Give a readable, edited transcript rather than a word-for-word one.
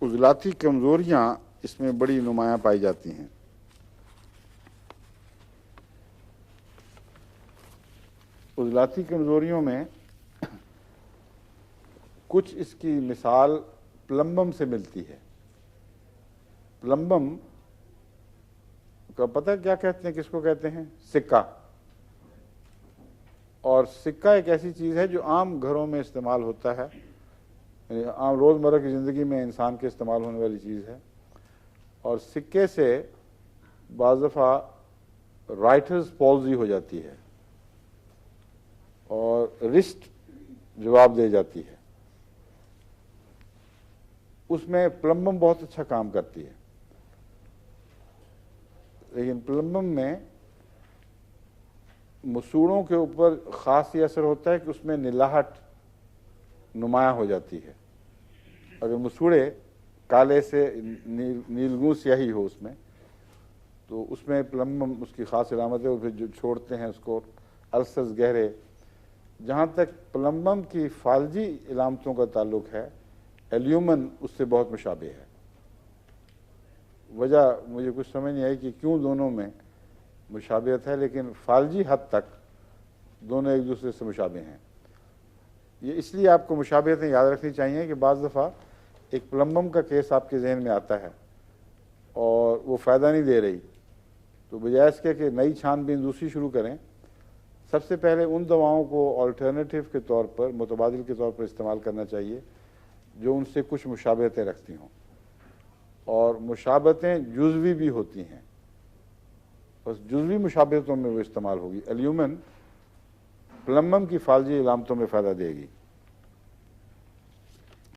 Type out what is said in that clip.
عضلاتی کمزوریاں اس میں بڑی نمایاں پائی جاتی ہیں۔ عضلاتی کمزوریوں میں کچھ اس کی مثال پلمبم سے ملتی ہے۔ پلمبم کا پتہ کیا کہتے ہیں، کس کو کہتے ہیں؟ سکہ۔ اور سکہ ایک ایسی چیز ہے جو عام گھروں میں استعمال ہوتا ہے، عام روزمرہ کی زندگی میں انسان کے استعمال ہونے والی چیز ہے، اور سکے سے بعض دفعہ رائٹرز پالزی ہو جاتی ہے اور رسٹ جواب دے جاتی ہے۔ اس میں پلمبم بہت اچھا کام کرتی ہے، لیکن پلمبم میں مسوڑوں کے اوپر خاص یہ اثر ہوتا ہے کہ اس میں نلاہٹ نمایاں ہو جاتی ہے۔ اگر مسوڑے کالے سے نیلگوں سیاہی ہو اس میں، تو اس میں پلمبم اس کی خاص علامت ہے، اور پھر جو چھوڑتے ہیں اس کو السرز گہرے۔ جہاں تک پلمبم کی فالجی علامتوں کا تعلق ہے، ایلیومن اس سے بہت مشابہ ہے۔ وجہ مجھے کچھ سمجھ نہیں آئی کہ کیوں دونوں میں مشابہت ہے، لیکن فالجی حد تک دونوں ایک دوسرے سے مشابہ ہیں۔ یہ اس لیے آپ کو مشابہتیں یاد رکھنی چاہیے کہ بعض دفعہ ایک پلمبم کا کیس آپ کے ذہن میں آتا ہے اور وہ فائدہ نہیں دے رہی، تو بجائے اس کے کہ نئی چھان بین دوسری شروع کریں، سب سے پہلے ان دواؤں کو آلٹرنیٹیو کے طور پر، متبادل کے طور پر استعمال کرنا چاہیے جو ان سے کچھ مشابہتیں رکھتی ہوں، اور مشابہتیں جزوی بھی ہوتی ہیں، بس جزوی مشابہتوں میں وہ استعمال ہوگی۔ ایلیومن پلمبم کی فالجی علامتوں میں فائدہ دے گی۔